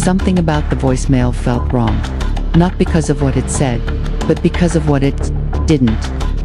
Something about the voicemail felt wrong. Not because of what it said, but because of what it didn't.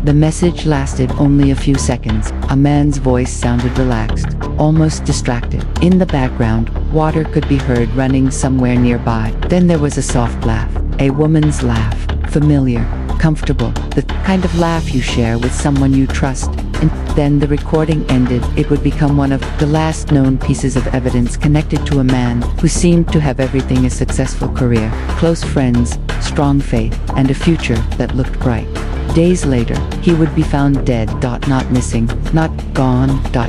The message lasted only a few seconds. A man's voice sounded relaxed, almost distracted. In the background, water could be heard running somewhere nearby. Then there was a soft laugh. A woman's laugh. Familiar, comfortable, the kind of laugh you share with someone you trust. And then the recording ended. It would become one of the last known pieces of evidence connected to a man who seemed to have everything: a successful career, close friends, strong faith, and a future that looked bright. Days later, he would be found dead. Not missing, not gone. Dead.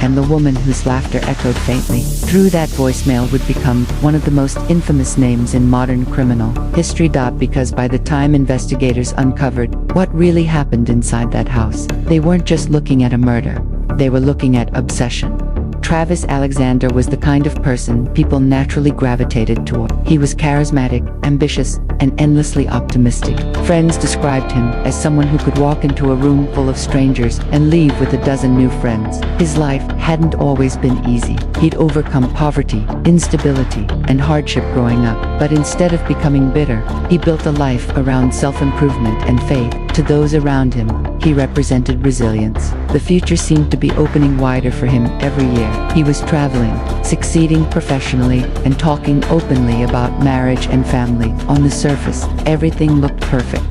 And the woman whose laughter echoed faintly through that voicemail would become one of the most infamous names in modern criminal history. Because by the time investigators uncovered what really happened inside that house, they weren't just looking at a murder, they were looking at obsession. Travis Alexander was the kind of person people naturally gravitated toward. He was charismatic, ambitious, and endlessly optimistic. Friends described him as someone who could walk into a room full of strangers and leave with a dozen new friends. His life hadn't always been easy. He'd overcome poverty, instability, and hardship growing up. But instead of becoming bitter, he built a life around self-improvement and faith. To those around him, he represented resilience. The future seemed to be opening wider for him every year. He was traveling, succeeding professionally, and talking openly about marriage and family. On the surface, everything looked perfect.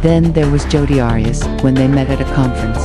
Then there was Jodi Arias. When they met at a conference,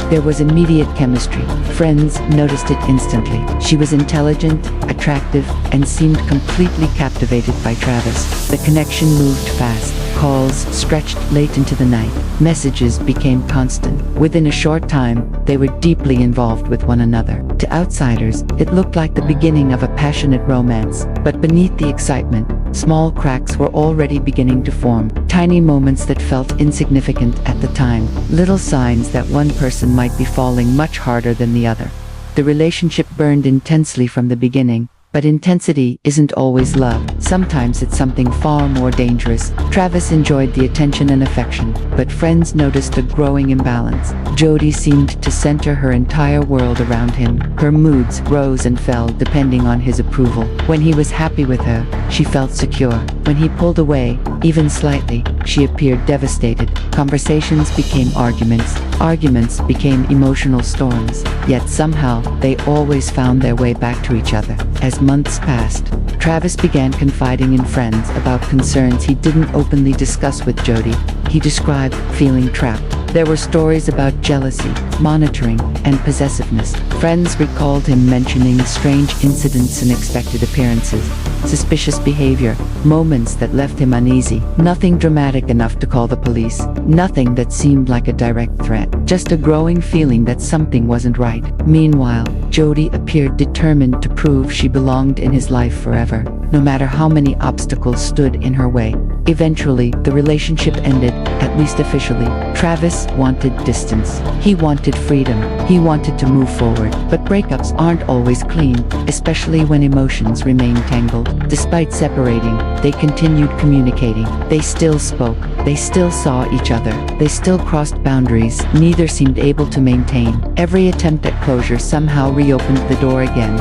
there was immediate chemistry. Friends noticed it instantly. She was intelligent, attractive, and seemed completely captivated by Travis. The connection moved fast. Calls stretched late into the night. Messages became constant. Within a short time, they were deeply involved with one another. To outsiders, it looked like the beginning of a passionate romance. But beneath the excitement, small cracks were already beginning to form. Tiny moments that felt insignificant at the time. Little signs that one person might be falling much harder than the other. The relationship burned intensely from the beginning. But intensity isn't always love. Sometimes it's something far more dangerous. Travis enjoyed the attention and affection, but friends noticed a growing imbalance. Jodi seemed to center her entire world around him. Her moods rose and fell depending on his approval. When he was happy with her, she felt secure. When he pulled away, even slightly, she appeared devastated. Conversations became arguments. Arguments became emotional storms. Yet somehow, they always found their way back to each other. As months passed, Travis began confiding in friends about concerns he didn't openly discuss with Jodi. He described feeling trapped. There were stories about jealousy, monitoring, and possessiveness. Friends recalled him mentioning strange incidents and unexpected appearances, suspicious behavior, moments that left him uneasy. Nothing dramatic enough to call the police. Nothing that seemed like a direct threat. Just a growing feeling that something wasn't right. Meanwhile, Jodi appeared determined to prove she belonged in his life forever, no matter how many obstacles stood in her way. Eventually, the relationship ended, at least officially. Travis wanted distance. He wanted freedom. He wanted to move forward. But breakups aren't always clean, especially when emotions remain tangled. Despite separating, they continued communicating. They still spoke. They still saw each other. They still crossed boundaries. Neither seemed able to maintain. Every attempt at closure somehow reopened the door again.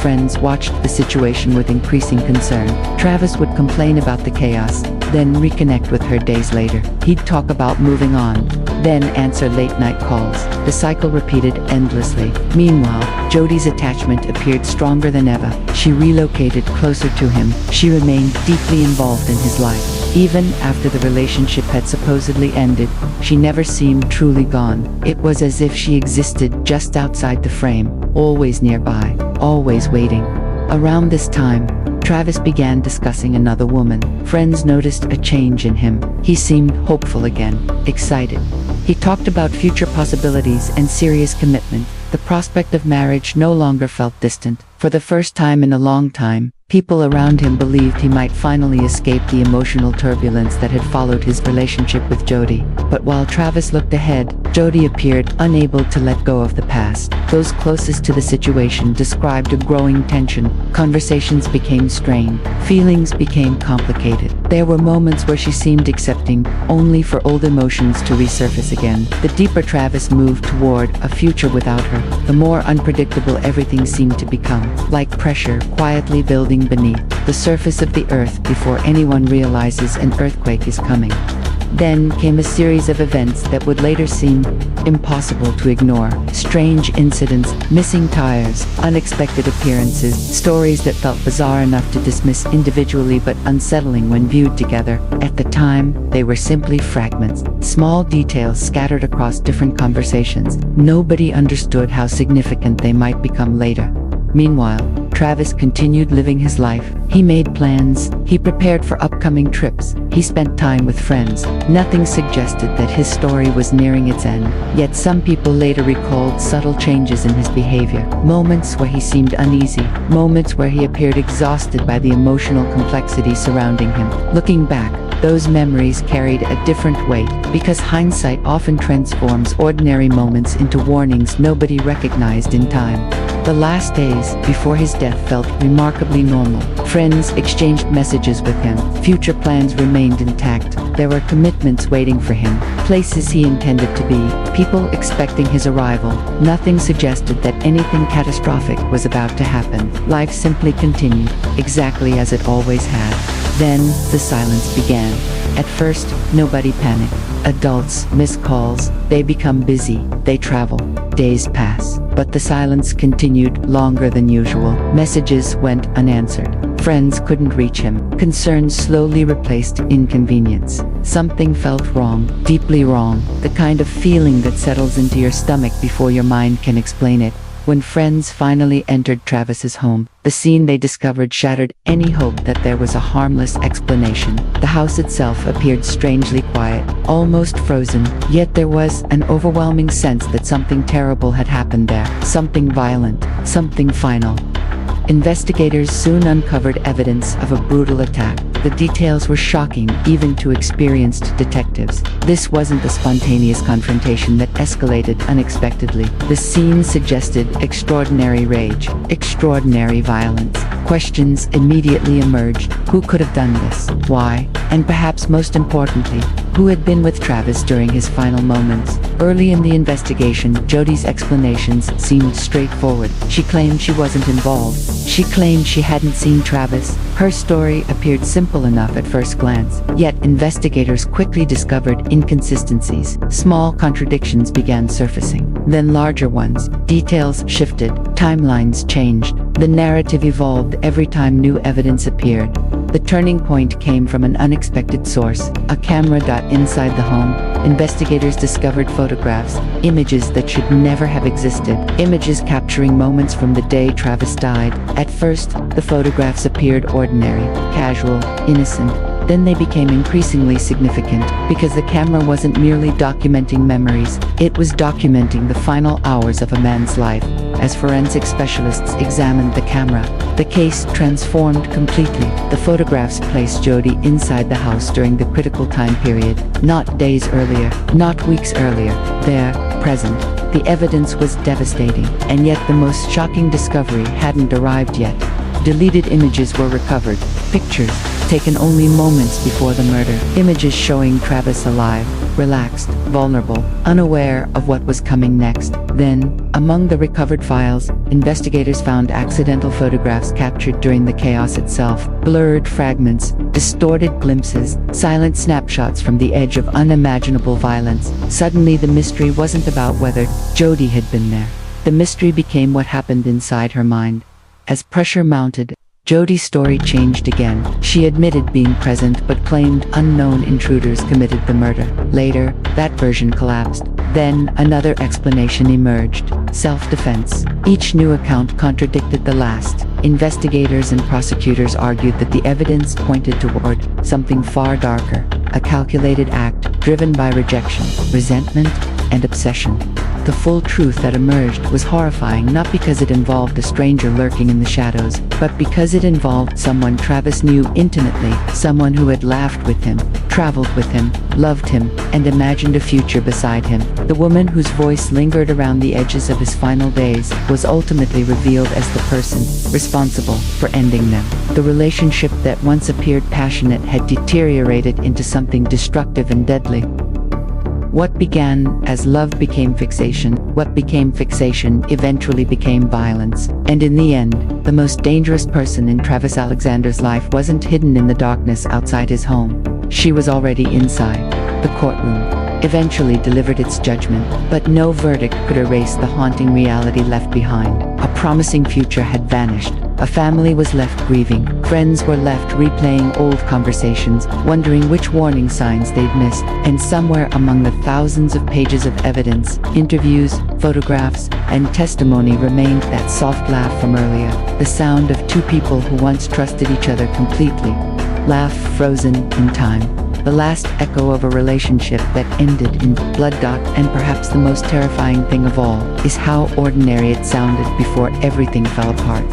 Friends watched the situation with increasing concern. Travis would complain about the chaos, then reconnect with her days later. He'd talk about moving on, then answer late-night calls. The cycle repeated endlessly. Meanwhile, Jodi's attachment appeared stronger than ever. She relocated closer to him. She remained deeply involved in his life. Even after the relationship had supposedly ended, she never seemed truly gone. It was as if she existed just outside the frame, always nearby, always waiting. Around this time, Travis began discussing another woman. Friends noticed a change in him. He seemed hopeful again, excited. He talked about future possibilities and serious commitment. The prospect of marriage no longer felt distant. For the first time in a long time, people around him believed he might finally escape the emotional turbulence that had followed his relationship with Jodi. But while Travis looked ahead, Jodi appeared unable to let go of the past. Those closest to the situation described a growing tension. Conversations became strained. Feelings became complicated. There were moments where she seemed accepting, only for old emotions to resurface again. The deeper Travis moved toward a future without her, the more unpredictable everything seemed to become, like pressure quietly building beneath the surface of the earth before anyone realizes an earthquake is coming. Then came a series of events that would later seem impossible to ignore. Strange incidents, missing tires, unexpected appearances, stories that felt bizarre enough to dismiss individually but unsettling when viewed together. At the time, they were simply fragments, small details scattered across different conversations. Nobody understood how significant they might become later. Meanwhile, Travis continued living his life. He made plans, he prepared for upcoming trips, he spent time with friends. Nothing suggested that his story was nearing its end. Yet some people later recalled subtle changes in his behavior. Moments where he seemed uneasy, moments where he appeared exhausted by the emotional complexity surrounding him. Looking back, those memories carried a different weight, because hindsight often transforms ordinary moments into warnings nobody recognized in time. The last days before his death felt remarkably normal. Friends exchanged messages with him. Future plans remained intact. There were commitments waiting for him, places he intended to be, people expecting his arrival. Nothing suggested that anything catastrophic was about to happen. Life simply continued, exactly as it always had. Then, the silence began. At first, nobody panicked. Adults miss calls, they become busy, they travel. Days pass, but the silence continued longer than usual. Messages went unanswered. Friends couldn't reach him. Concerns slowly replaced inconvenience. Something felt wrong, deeply wrong, the kind of feeling that settles into your stomach before your mind can explain it. When friends finally entered Travis's home, the scene they discovered shattered any hope that there was a harmless explanation. The house itself appeared strangely quiet, almost frozen, yet there was an overwhelming sense that something terrible had happened there, something violent, something final. Investigators soon uncovered evidence of a brutal attack. The details were shocking even to experienced detectives. This wasn't a spontaneous confrontation that escalated unexpectedly. The scene suggested extraordinary rage, extraordinary violence. Questions immediately emerged. Who could have done this? Why? And perhaps most importantly, who had been with Travis during his final moments? Early in the investigation, Jodi's explanations seemed straightforward. She claimed she wasn't involved. She claimed she hadn't seen Travis. Her story appeared simple enough at first glance, yet investigators quickly discovered inconsistencies. Small contradictions began surfacing, then larger ones. Details shifted, timelines changed. The narrative evolved every time new evidence appeared. The turning point came from an unexpected source, a camera inside the home. Investigators discovered photographs, images that should never have existed, images capturing moments from the day Travis died. At first, the photographs appeared ordinary, casual, innocent. Then they became increasingly significant, because the camera wasn't merely documenting memories, it was documenting the final hours of a man's life. As forensic specialists examined the camera, the case transformed completely. The photographs placed Jodi inside the house during the critical time period, not days earlier, not weeks earlier. There, present. The evidence was devastating, and yet the most shocking discovery hadn't arrived yet. Deleted images were recovered, pictures taken only moments before the murder, images showing Travis alive, relaxed, vulnerable, unaware of what was coming next. Then, among the recovered files, investigators found accidental photographs captured during the chaos itself, blurred fragments, distorted glimpses, silent snapshots from the edge of unimaginable violence. Suddenly the mystery wasn't about whether Jodi had been there. The mystery became what happened inside her mind. As pressure mounted, Jodi's story changed again. She admitted being present but claimed unknown intruders committed the murder. Later, that version collapsed. Then, another explanation emerged: self-defense. Each new account contradicted the last. Investigators and prosecutors argued that the evidence pointed toward something far darker, a calculated act driven by rejection, resentment, and obsession. The full truth that emerged was horrifying, not because it involved a stranger lurking in the shadows, but because it involved someone Travis knew intimately, someone who had laughed with him, traveled with him, loved him, and imagined a future beside him. The woman whose voice lingered around the edges of his final days was ultimately revealed as the person responsible for ending them. The relationship that once appeared passionate had deteriorated into something destructive and deadly. What began as love became fixation. What became fixation eventually became violence. And in the end, the most dangerous person in Travis Alexander's life wasn't hidden in the darkness outside his home. She was already inside. The courtroom eventually delivered its judgment, but no verdict could erase the haunting reality left behind. A promising future had vanished. A family was left grieving. Friends were left replaying old conversations, wondering which warning signs they'd missed. And somewhere among the thousands of pages of evidence, interviews, photographs, and testimony remained that soft laugh from earlier, the sound of two people who once trusted each other completely. Laugh frozen in time. The last echo of a relationship that ended in blood. And perhaps the most terrifying thing of all is how ordinary it sounded before everything fell apart.